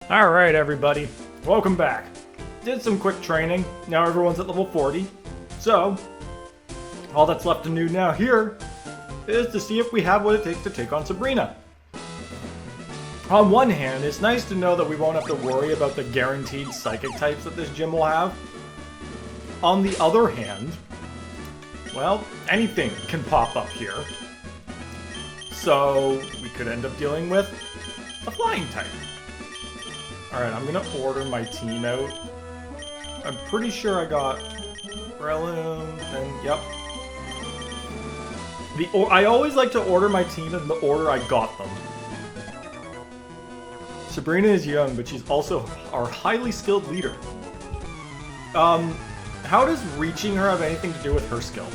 Alright everybody, welcome back. Did some quick training, now everyone's at level 40. So, all that's left to do now here is to see if we have what it takes to take on Sabrina. On one hand, it's nice to know that we won't have to worry about the guaranteed psychic types that this gym will have. On the other hand, well, anything can pop up here. So, we could end up dealing with a flying type. Alright, I'm gonna order my team out. I'm pretty sure I got Relum, and yep. I always like to order my team in the order I got them. Sabrina is young, but she's also our highly skilled leader. How does reaching her have anything to do with her skill?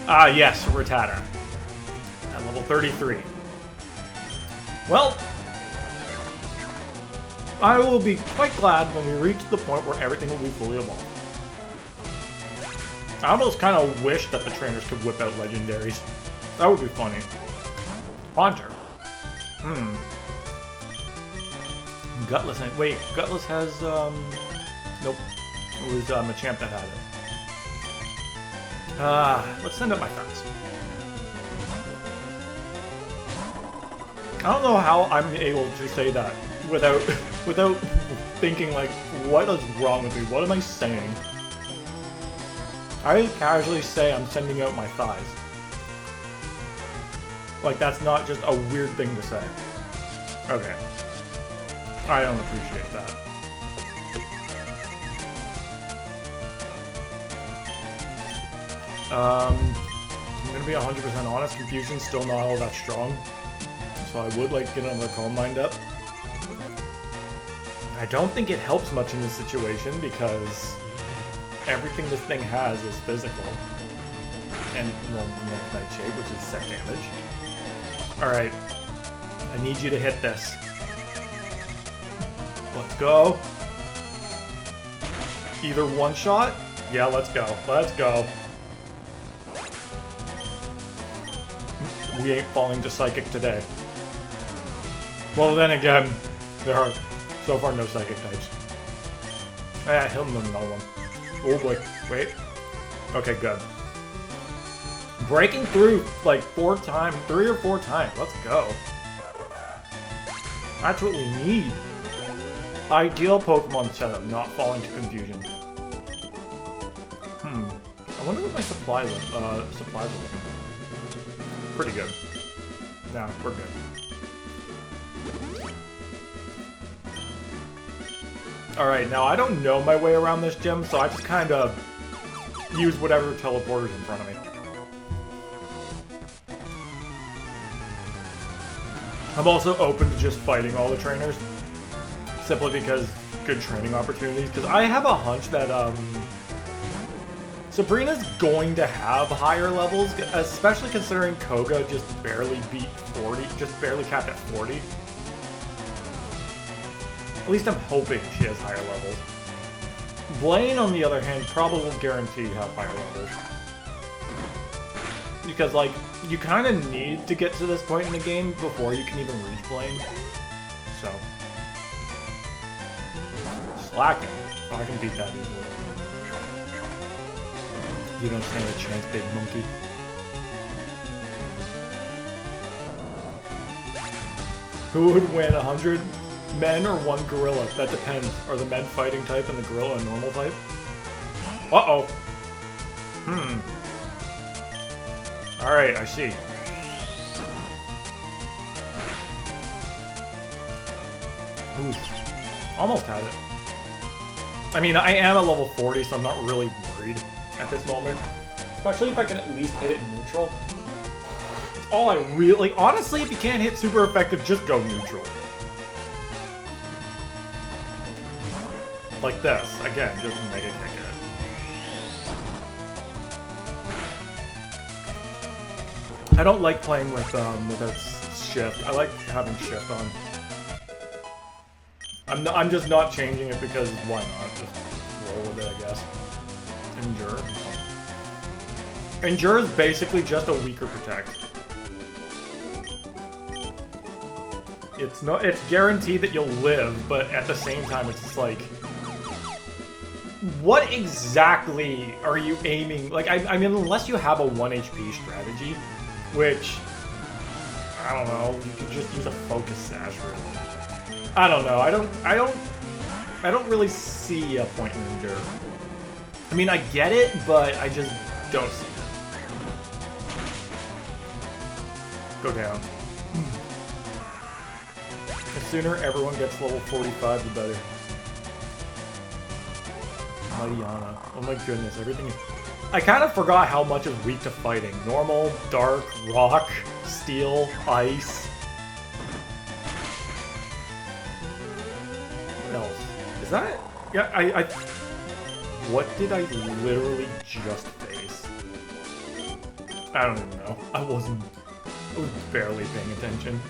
Ah, yes, Rattata. At level 33. Well, I will be quite glad when we reach the point where everything will be fully evolved. I almost kind of wish that the trainers could whip out legendaries. That would be funny. Haunter. Gutless. Wait, Gutless has, nope. It was Machamp that had it. Let's send out my friends. I don't know how I'm able to say that without thinking like, what is wrong with me? What am I saying? I casually say I'm sending out my thighs. Like that's not just a weird thing to say. Okay. I don't appreciate that. I'm gonna be 100% honest, Confusion's still not all that strong. So I would like to get another Calm Mind up. I don't think it helps much in this situation because everything this thing has is physical. And, well, Nightshade, which is set damage. Alright. I need you to hit this. Let's go. Either one shot? Yeah, let's go. Let's go. We ain't falling to Psychic today. Well, then again, there are so far no psychic types. Ah, he'll know another one. Oh boy, wait. Okay, good. Breaking through like 3 or 4 times. Let's go. That's what we need. Ideal Pokemon setup, not falling to confusion. I wonder what my supplies are looking. Pretty good. No, we're good. Alright, now I don't know my way around this gym, so I just kind of use whatever teleporter's in front of me. I'm also open to just fighting all the trainers, simply because good training opportunities, because I have a hunch that Sabrina's going to have higher levels, especially considering Koga just barely beat 40, just barely capped at 40. At least I'm hoping she has higher levels. Blaine, on the other hand, probably will guarantee have higher levels. Because, like, you kind of need to get to this point in the game before you can even reach Blaine. So. Slacking. Oh, I can beat that easily. You don't stand a chance, big monkey. Who would win, 100 men or 1 gorilla? That depends. Are the men fighting type and the gorilla a normal type? Uh-oh. Alright, I see. Ooh. Almost had it. I mean, I am at level 40, so I'm not really worried at this moment. Especially if I can at least hit it neutral. It's all I really... Honestly, if you can't hit super effective, just go neutral. Like this. Again, just mega kick it. I don't like playing without shift. I like having shift on. I'm just not changing it because why not? Just roll with it, I guess. Endure. Endure is basically just a weaker protect. It's not. It's guaranteed that you'll live, but at the same time, it's just like, what exactly are you aiming? Like, I mean, unless you have a 1 HP strategy, which I don't know, you could just use a focus sash. Really. I don't know. I don't really see a point in Endure. I mean, I get it, but I just don't see it. Go down. The sooner everyone gets level 45, the better. Mightyana. Oh my goodness, everything is... I kind of forgot how much is weak to fighting. Normal, dark, rock, steel, ice. What else? Is that it? Yeah, I... What did I literally just face? I don't even know. I was barely paying attention.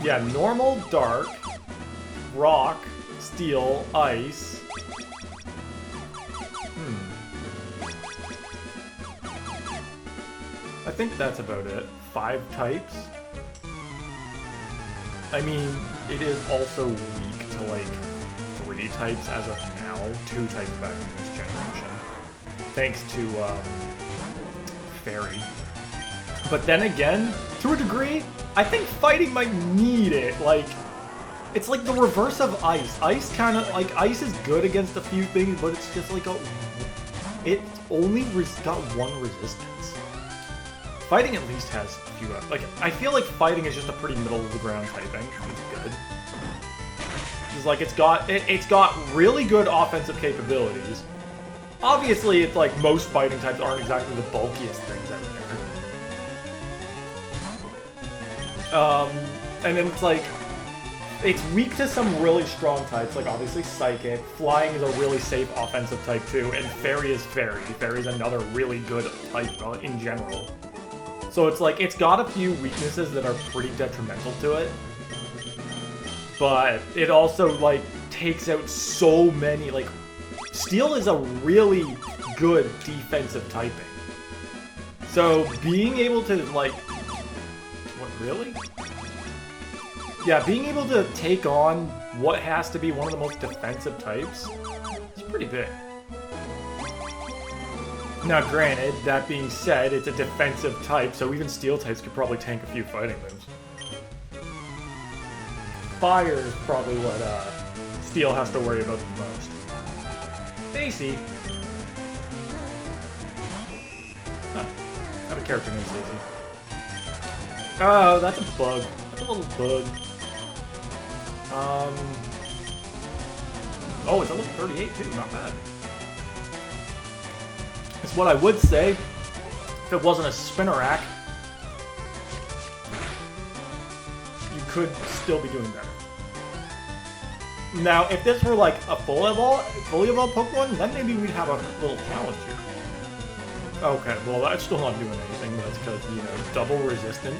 Yeah, normal, dark, rock, steel, ice. I think that's about it. 5 types. I mean, it is also weak to like 3 types as of now. 2 types back in this generation. Thanks to Fairy. But then again, to a degree, I think fighting might need it. Like, it's like the reverse of ice. Ice kind of, like, ice is good against a few things, but it's just like it's only got 1 resistance. Fighting at least has a few, like, I feel like fighting is just a pretty middle of the ground typing. It's good. It's like, it's got really good offensive capabilities. Obviously, it's like most fighting types aren't exactly the bulkiest things out there. And then it's like, it's weak to some really strong types, like obviously Psychic. Flying is a really safe offensive type too, and Fairy is Fairy. Fairy is another really good type in general. So it's like, it's got a few weaknesses that are pretty detrimental to it. But it also, like, takes out so many, like, Steel is a really good defensive typing. So being able to, like, what, really? Yeah, being able to take on what has to be one of the most defensive types is pretty big. Now granted, that being said, it's a defensive type, so even Steel types could probably tank a few fighting moves. Fire is probably what Steel has to worry about the most. Stacy. Huh. I have a character named Stacy. Oh, that's a bug. That's a little bug. Oh, it's a level 38 too, not bad. It's what I would say if it wasn't a Spinnerack. You could still be doing better. Now, if this were like a fully evolved Pokemon, then maybe we'd have a little challenge here. Okay, well that's still not doing anything, but that's because, you know, double resistant.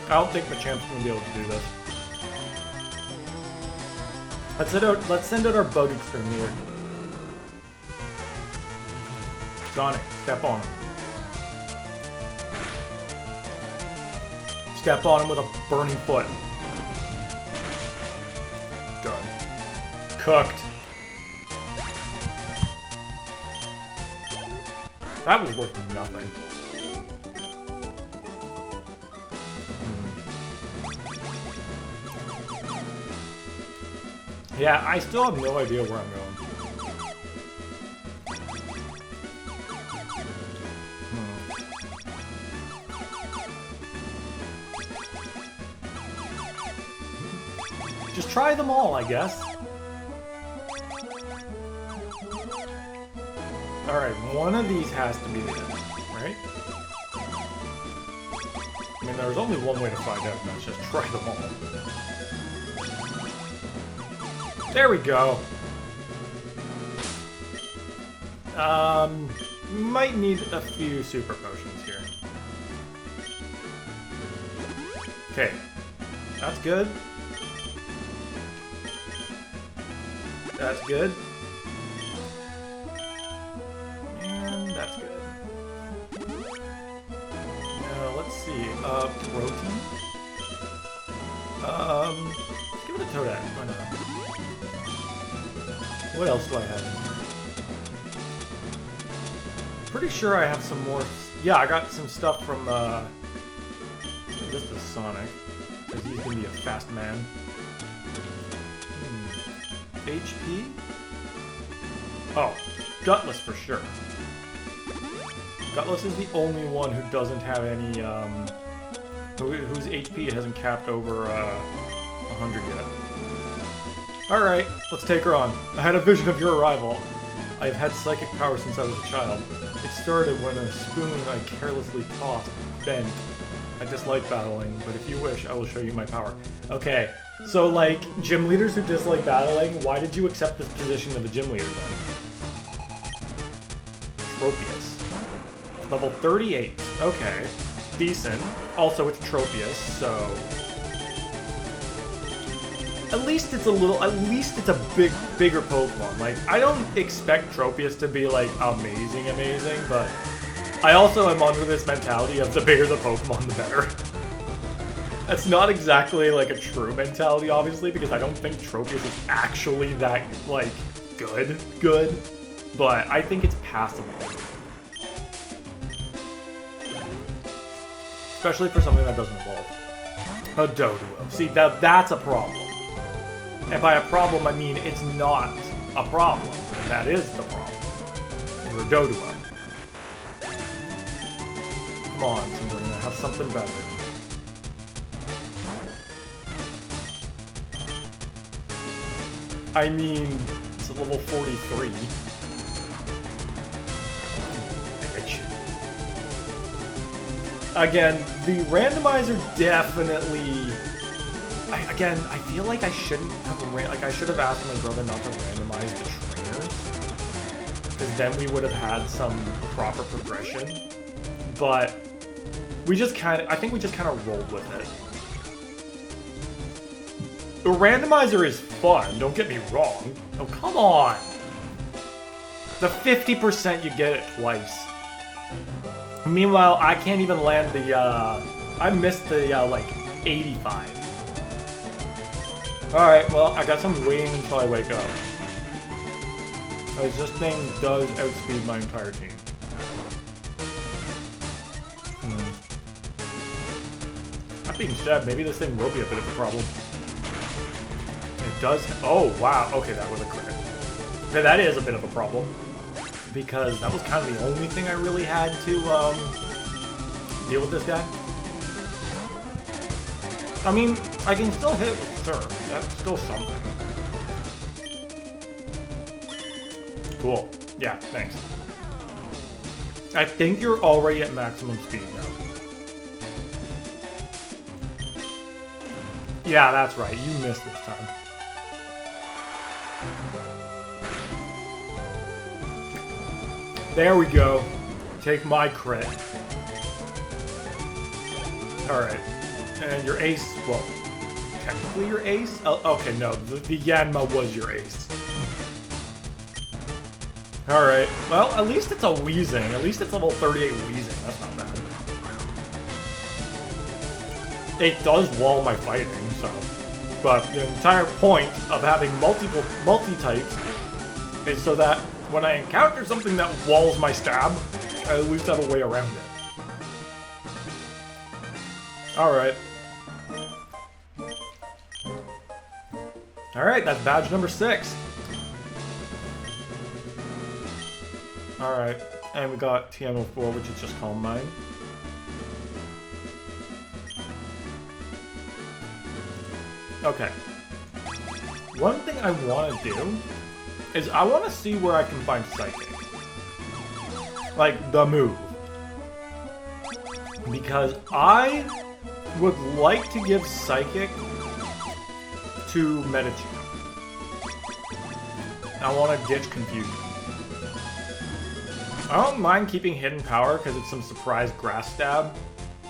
I don't think Machamp's gonna be able to do this. Let's send out our bug exterminator. Sonic, step on him. Step on him with a burning foot. Done. Cooked. That was worth nothing. Yeah, I still have no idea where I'm going. Just try them all, I guess. Alright, one of these has to be the end, right? I mean, there's only one way to find out, and that's just try them all. There we go. Might need a few super potions here. Okay. That's good. That's good. And that's good. Now, let's see. why not? What else do I have in here? Pretty sure I have some more. Yeah, I got some stuff from, this is Sonic, because he's gonna be a fast man. HP? Oh, Gutless for sure. Gutless is the only one who doesn't have any, whose HP hasn't capped over, 100 yet. Alright, let's take her on. I had a vision of your arrival. I've had psychic power since I was a child. It started when a spoon I carelessly tossed bent. I dislike battling, but if you wish, I will show you my power. Okay, so like, gym leaders who dislike battling, why did you accept this position of a gym leader then? Tropius. Level 38. Okay. Decent. Also, it's Tropius, so... At least it's a bigger Pokemon. Like, I don't expect Tropius to be, like, amazing, but I also am under this mentality of the bigger the Pokemon, the better. That's not exactly, like, a true mentality, obviously, because I don't think Tropius is actually that, like, good, but I think it's passable. Especially for something that doesn't evolve. A Doduo. See, that's a problem. And by a problem, I mean it's not a problem. And that is the problem. You're a Doduo. Come on, Sabrina, have something better. I mean, it's a level 43. Again, the randomizer definitely... I feel like I shouldn't have I should have asked my brother not to randomize the trainers, because then we would have had some proper progression. But we just I think we just kind of rolled with it. The randomizer is fun, don't get me wrong. Oh, come on! The 50% you get it twice. Meanwhile, I can't even land the, I missed the, like, 85. Alright, well, I guess I'm waiting until I wake up. Because this thing does outspeed my entire team. That being said, maybe this thing will be a bit of a problem. It does, oh, wow, okay, that was a crit. Okay, that is a bit of a problem. Because that was kind of the only thing I really had to deal with this guy. I mean, I can still hit with Surf. That's still something. Cool. Yeah, thanks. I think you're already at maximum speed now. Yeah, that's right. You missed this time. There we go. Take my crit. Alright. And your ace, well, technically your ace? Oh, okay, no, the Yanma was your ace. Alright, well, at least it's a Weezing. At least it's level 38 Weezing. That's not bad. It does wall my fighting, so. But the entire point of having multi-types is so that when I encounter something that walls my stab, I at least have a way around it. Alright. Alright, that's badge number 6. Alright, and we got TM04, which is just Calm Mind. Okay. One thing I want to do is I want to see where I can find Psychic. Like, the move. Because I would like to give Psychic to Medici. I want to ditch Confusion. I don't mind keeping Hidden Power because it's some surprise grass stab.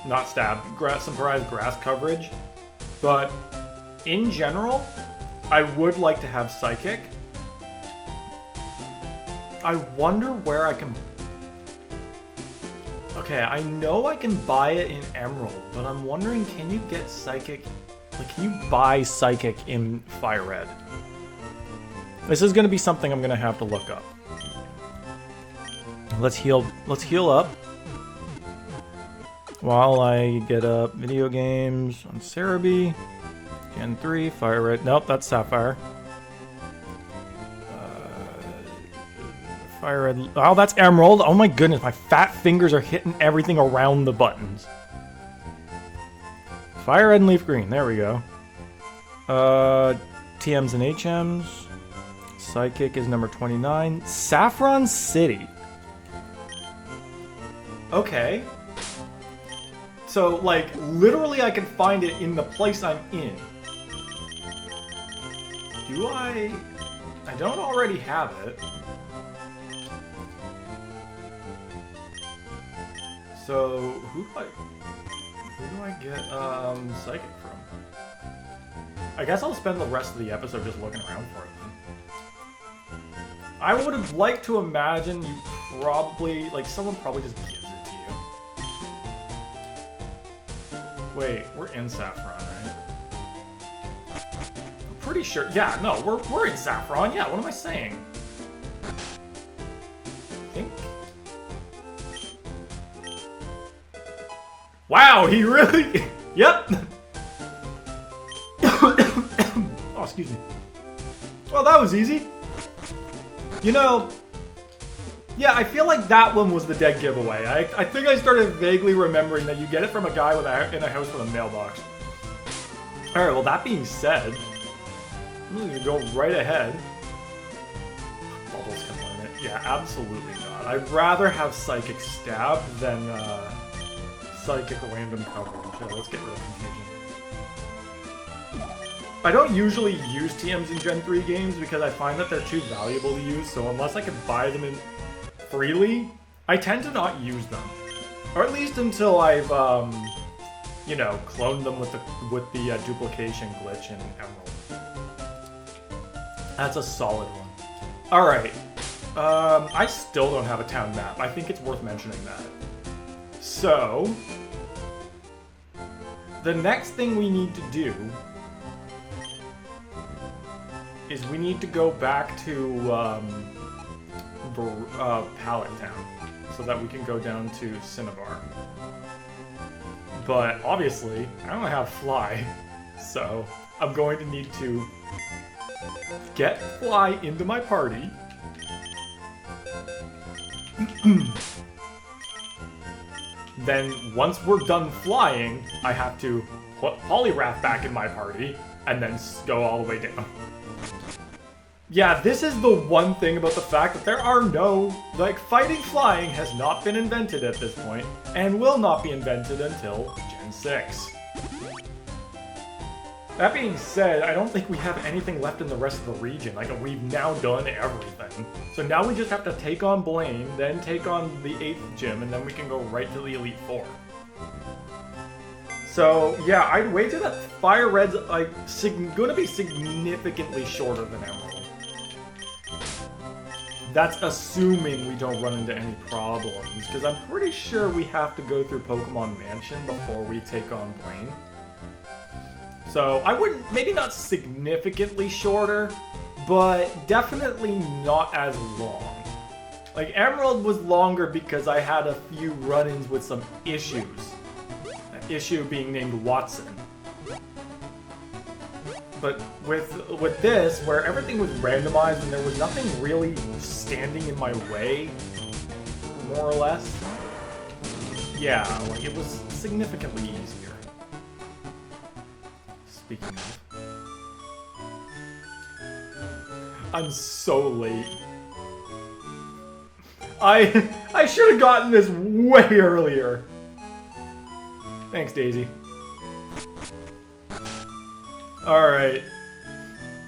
Not stab, surprise grass coverage. But in general, I would like to have Psychic. I wonder where I can... Okay, I know I can buy it in Emerald, but I'm wondering, can you get Psychic Like, can you buy Psychic in FireRed? This is going to be something I'm going to have to look up. Let's heal up. While I get up video games on Cerebi. Gen 3, FireRed. Nope, that's Sapphire. FireRed. Oh, that's Emerald. Oh my goodness, my fat fingers are hitting everything around the buttons. FireRed and Leaf Green. There we go. TMs and HMs. Psychic is number 29. Saffron City. Okay. So, like, literally I can find it in the place I'm in. Do I don't already have it. So, who do I get Psychic from? I guess I'll spend the rest of the episode just looking around for it then. I would have liked to imagine you probably, like, someone probably just gives it to you. Wait, we're in Saffron, right? I'm pretty sure. Yeah, no, we're in Saffron. Yeah, what am I saying? I think. Wow, he really. Yep. Oh, excuse me. Well, that was easy. You know, yeah, I feel like that one was the dead giveaway. I think I started vaguely remembering that you get it from a guy in a house with a mailbox. Alright, well, that being said, I'm going to go right ahead. Bubbles can learn it. Yeah, absolutely not. I'd rather have Psychic Stab than Psychic Random Coverage. So let's get rid of confusion. I don't usually use TMs in Gen 3 games because I find that they're too valuable to use, so unless I can buy them in freely, I tend to not use them. Or at least until I've, you know, cloned them with the duplication glitch in Emerald. That's a solid one. Alright. I still don't have a town map. I think it's worth mentioning that. So, the next thing we need to do is we need to go back to Pallet Town so that we can go down to Cinnabar. But obviously, I don't have Fly, so I'm going to need to get Fly into my party. Then, once we're done flying, I have to put Poliwrath back in my party, and then go all the way down. Yeah, this is the one thing about the fact that there are no, like, fighting flying has not been invented at this point, and will not be invented until Gen 6. That being said, I don't think we have anything left in the rest of the region. Like, we've now done everything. So now we just have to take on Blaine, then take on the 8th gym, and then we can go right to the Elite Four. So, yeah, I'd wager that FireRed's, like, gonna be significantly shorter than Emerald. That's assuming we don't run into any problems, because I'm pretty sure we have to go through Pokemon Mansion before we take on Blaine. So, I wouldn't, maybe not significantly shorter, but definitely not as long. Like, Emerald was longer because I had a few run-ins with some issues. An issue being named Watson. But with this, where everything was randomized and there was nothing really standing in my way, more or less, yeah, like, it was significantly easier. Speaking of, I'm so late. I should have gotten this way earlier. Thanks, Daisy. Alright.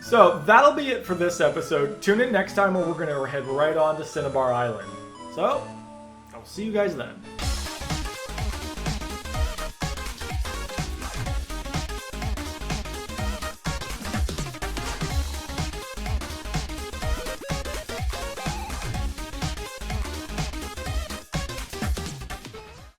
So, that'll be it for this episode. Tune in next time where we're going to head right on to Cinnabar Island. So, I'll see you guys then.